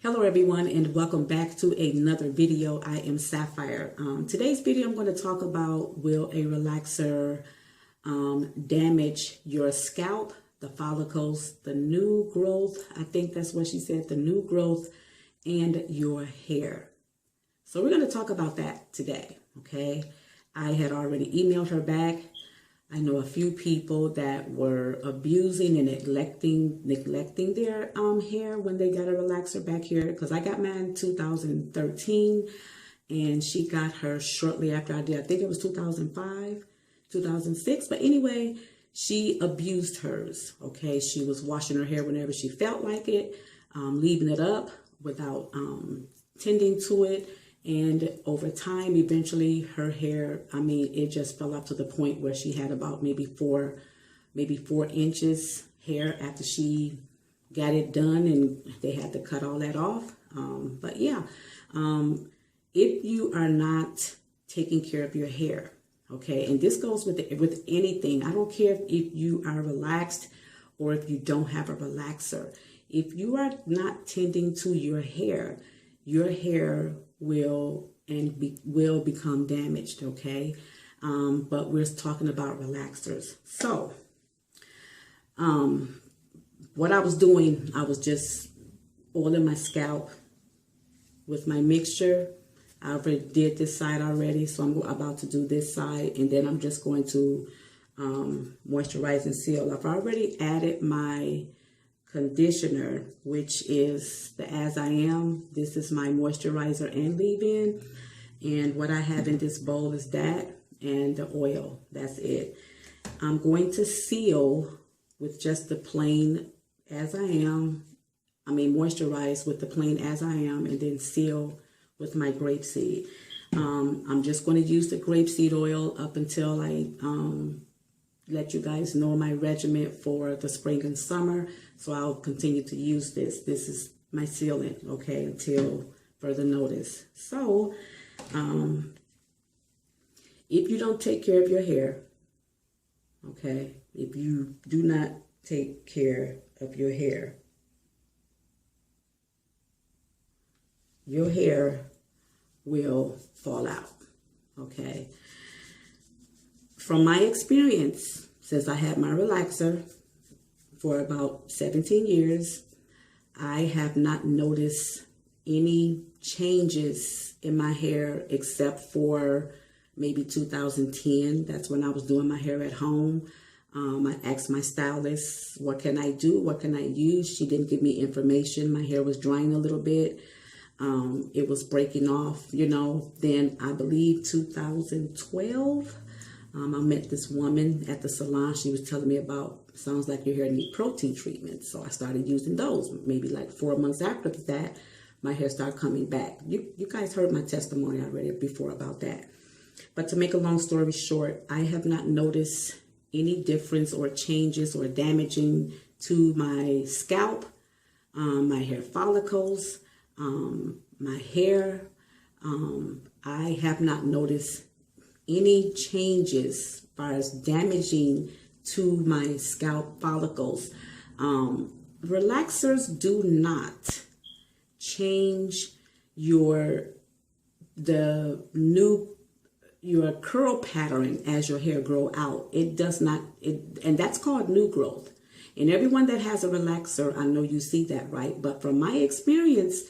Hello everyone, and welcome back to another video. I am Sapphire. Today's video I'm going to talk about, will a relaxer damage your scalp, the follicles, the new growth, I think that's what she said, the new growth, and your hair. So we're going to talk about that today, okay? I had already emailed her back. I know a few people that were abusing and neglecting their hair when they got a relaxer back here, because I got mine in 2013 and she got her shortly after I did. I think it was 2005, 2006. But anyway, she abused hers, okay? She was washing her hair whenever she felt like it, leaving it up without tending to it. And over time, eventually her hair, it just fell up to the point where she had about maybe four inches hair after she got it done, and they had to cut all that off. But yeah, if you are not taking care of your hair, okay, and this goes with anything. I don't care if you are relaxed or if you don't have a relaxer. If you are not tending to your hair will become damaged, okay? But we're talking about relaxers. So, what I was doing, I was just oiling my scalp with my mixture. I already did this side already, so I'm about to do this side, and then I'm just going to moisturize and seal. I've already added my conditioner, which is the As I Am. This is my moisturizer and leave-in, and what I have in this bowl is that and the oil. That's it. I'm going to seal with just the plain As I Am. Moisturize with the plain As I Am, and then seal with my grapeseed. I'm just going to use the grapeseed oil up until I let you guys know my regiment for the spring and summer. So I'll continue to use this. This is my sealant, okay, until further notice. So, if you don't take care of your hair, okay, if you do not take care of your hair will fall out, okay? From my experience, since I had my relaxer for about 17 years, I have not noticed any changes in my hair except for maybe 2010. That's when I was doing my hair at home. I asked my stylist, what can I do? What can I use? She didn't give me information. My hair was drying a little bit. It was breaking off, Then I believe 2012, I met this woman at the salon. She was telling me about, sounds like your hair needs protein treatment. So I started using those. Maybe like 4 months after that, my hair started coming back. You guys heard my testimony already before about that. But to make a long story short, I have not noticed any difference or changes or damaging to my scalp, my hair follicles, my hair. I have not noticed any changes as far as damaging to my scalp follicles. Relaxers do not change your curl pattern as your hair grow out. It does not, and that's called new growth. And everyone that has a relaxer, I know you see that, right? But from my experience,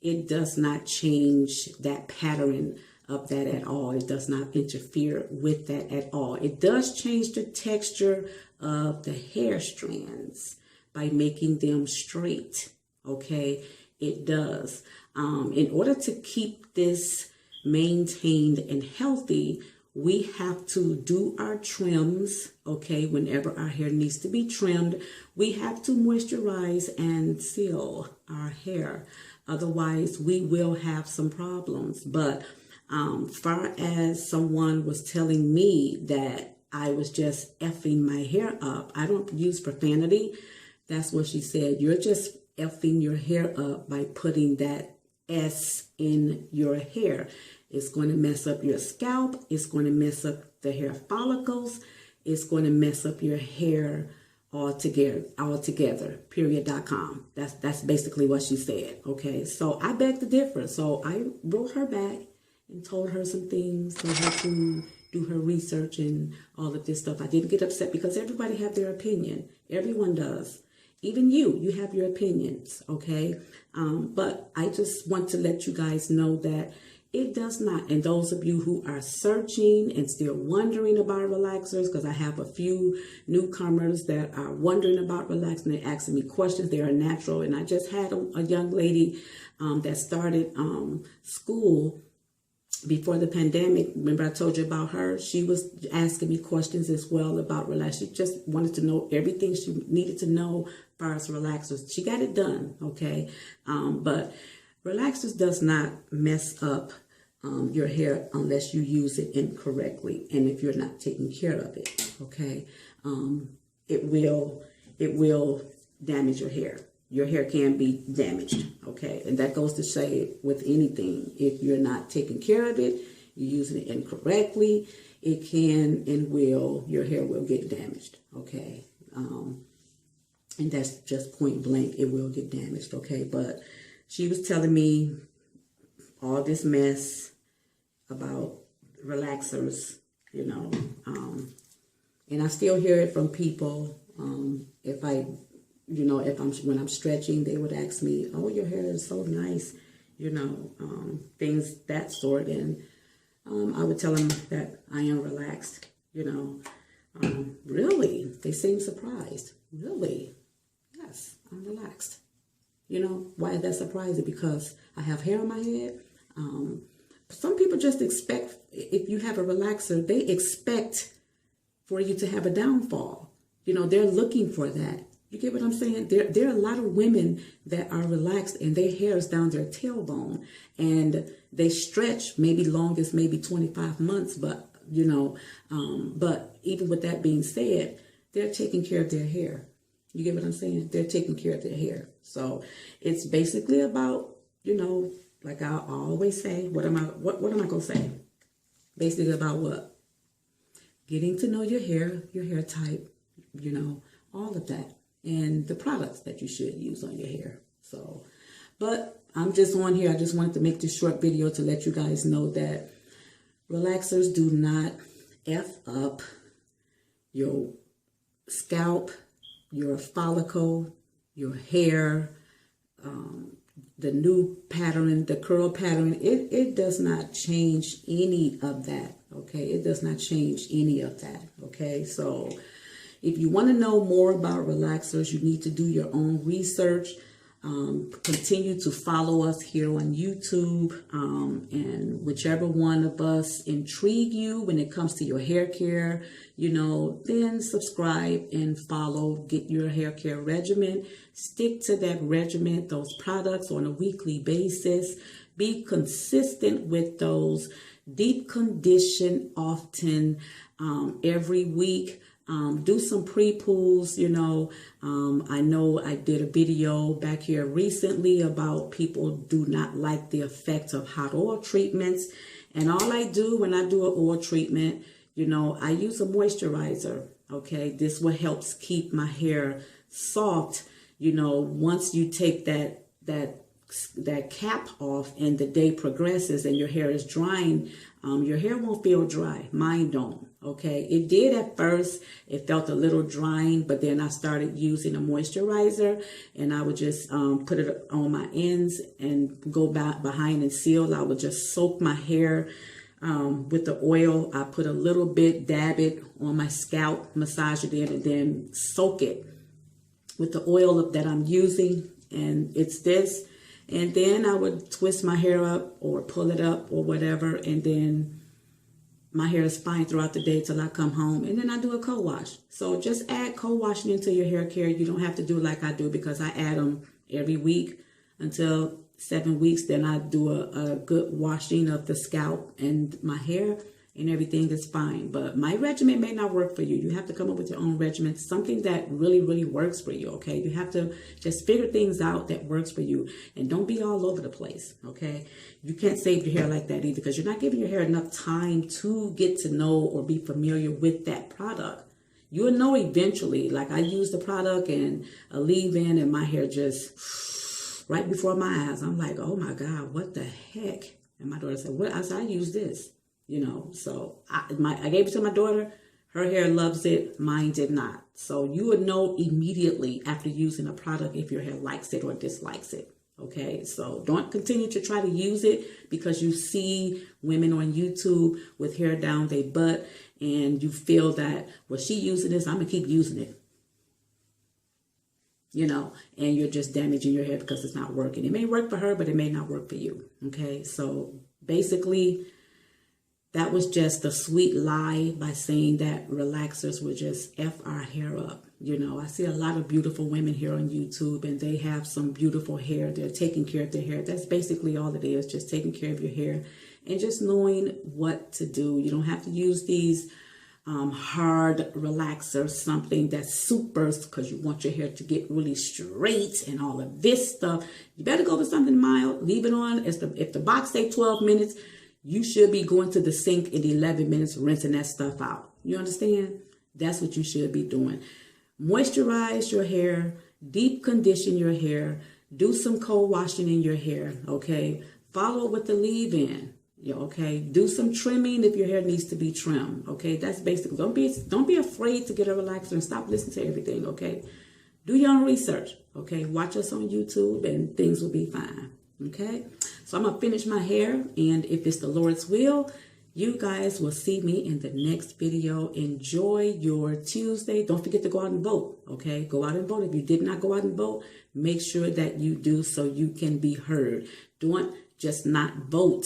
it does not change that pattern of that at all. It does not interfere with that at all. It does change the texture of the hair strands by making them straight, okay? It does. In order to keep this maintained and healthy, we have to do our trims, okay? Whenever our hair needs to be trimmed, we have to moisturize and seal our hair. Otherwise, we will have some problems. But far as someone was telling me that I was just effing my hair up, I don't use profanity. That's what she said. You're just effing your hair up by putting that S in your hair. It's going to mess up your scalp. It's going to mess up the hair follicles. It's going to mess up your hair altogether, period.com. That's basically what she said. Okay, so I beg to differ. So I wrote her back and told her some things, told her to do her research and all of this stuff. I didn't get upset because everybody have their opinion. Everyone does. Even you have your opinions, okay? But I just want to let you guys know that it does not, and those of you who are searching and still wondering about relaxers, because I have a few newcomers that are wondering about relaxing, they're asking me questions, they are natural, and I just had a young lady that started school before the pandemic. Remember I told you about her? She was asking me questions as well about relax. She just wanted to know everything she needed to know as far as relaxers. She got it done, okay? But relaxers does not mess up your hair unless you use it incorrectly and if you're not taking care of it, okay? It will damage your hair. Your hair can be damaged, okay? And that goes to say with anything. If you're not taking care of it, you're using it incorrectly, it can and will, your hair will get damaged, okay? And that's just point blank, it will get damaged, okay? But she was telling me all this mess about relaxers, you know, and I still hear it from people. When I'm stretching, they would ask me, "Oh, your hair is so nice," you know, things that sort. And I would tell them that I am relaxed, you know. Really? They seem surprised. Really? Yes, I'm relaxed. You know, why is that surprising? Because I have hair on my head. Some people just expect, if you have a relaxer, they expect for you to have a downfall. You know, they're looking for that. You get what I'm saying? There are a lot of women that are relaxed and their hair is down their tailbone and they stretch maybe longest, maybe 25 months. But, you know, but even with that being said, they're taking care of their hair. You get what I'm saying? They're taking care of their hair. So it's basically about, you know, like I always say, what am I going to say? Basically about what? Getting to know your hair type, you know, all of that. And the products that you should use on your hair. So, but I'm just on here. I just wanted to make this short video to let you guys know that relaxers do not F up your scalp, your follicle, your hair, the new pattern, the curl pattern. It does not change any of that, okay? It does not change any of that, okay? So if you want to know more about relaxers, you need to do your own research. Continue to follow us here on YouTube, and whichever one of us intrigue you when it comes to your hair care, you know, then subscribe and follow, get your hair care regimen, stick to that regimen, those products on a weekly basis, be consistent with those, deep condition often, every week. Do some pre-pools, you know. I know I did a video back here recently about people do not like the effect of hot oil treatments. And all I do when I do an oil treatment, you know, I use a moisturizer, okay? This will help keep my hair soft, you know, once you take that cap off and the day progresses and your hair is drying, your hair won't feel dry. Mine don't, okay? It did at first. It felt a little drying, but then I started using a moisturizer and I would just put it on my ends and go back behind and seal. I would just soak my hair with the oil. I put a little bit, dab it on my scalp, massage it in, and then soak it with the oil that I'm using. And it's this. And then I would twist my hair up or pull it up or whatever. And then my hair is fine throughout the day till I come home. And then I do a co-wash. So just add co-washing into your hair care. You don't have to do like I do because I add them every week until 7 weeks. Then I do a good washing of the scalp and my hair, and everything is fine. But my regimen may not work for you. You have to come up with your own regimen, something that really, really works for you, okay? You have to just figure things out that works for you. And don't be all over the place, okay? You can't save your hair like that either because you're not giving your hair enough time to get to know or be familiar with that product. You'll know eventually. Like I used the product and a leave-in and my hair just right before my eyes. I'm like, oh my God, what the heck? And my daughter said, what? I said, I use this, you know. So I gave it to my daughter. Her hair loves it. Mine did not. So you would know immediately after using a product if your hair likes it or dislikes it. Okay, so don't continue to try to use it because you see women on YouTube with hair down their butt and you feel that, well, she using this, I'm going to keep using it. You know, and you're just damaging your hair because it's not working. It may work for her, but it may not work for you. Okay, so basically, that was just a sweet lie by saying that relaxers would just F our hair up. You know, I see a lot of beautiful women here on YouTube and they have some beautiful hair. They're taking care of their hair. That's basically all it is, just taking care of your hair and just knowing what to do. You don't have to use these hard relaxers, something that's super, because you want your hair to get really straight and all of this stuff. You better go with something mild. Leave it on. If the box takes 12 minutes, you should be going to the sink in 11 minutes, rinsing that stuff out. You understand? That's what you should be doing. Moisturize your hair, deep condition your hair, do some cold washing in your hair, okay? Follow with the leave-in, okay? Do some trimming if your hair needs to be trimmed, okay? That's basically, don't be afraid to get a relaxer and stop listening to everything, okay? Do your own research, okay? Watch us on YouTube and things will be fine, okay? So I'm going to finish my hair, and if it's the Lord's will, you guys will see me in the next video. Enjoy your Tuesday. Don't forget to go out and vote, okay? Go out and vote. If you did not go out and vote, make sure that you do so you can be heard. Don't just not vote,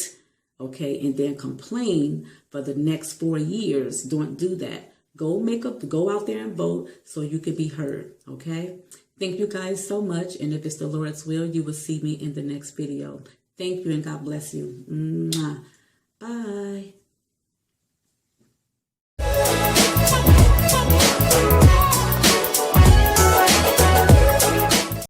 okay, and then complain for the next 4 years. Don't do that. Go out there and vote so you can be heard, okay? Thank you guys so much. And if it's the Lord's will, you will see me in the next video. Thank you and God bless you. Mwah. Bye.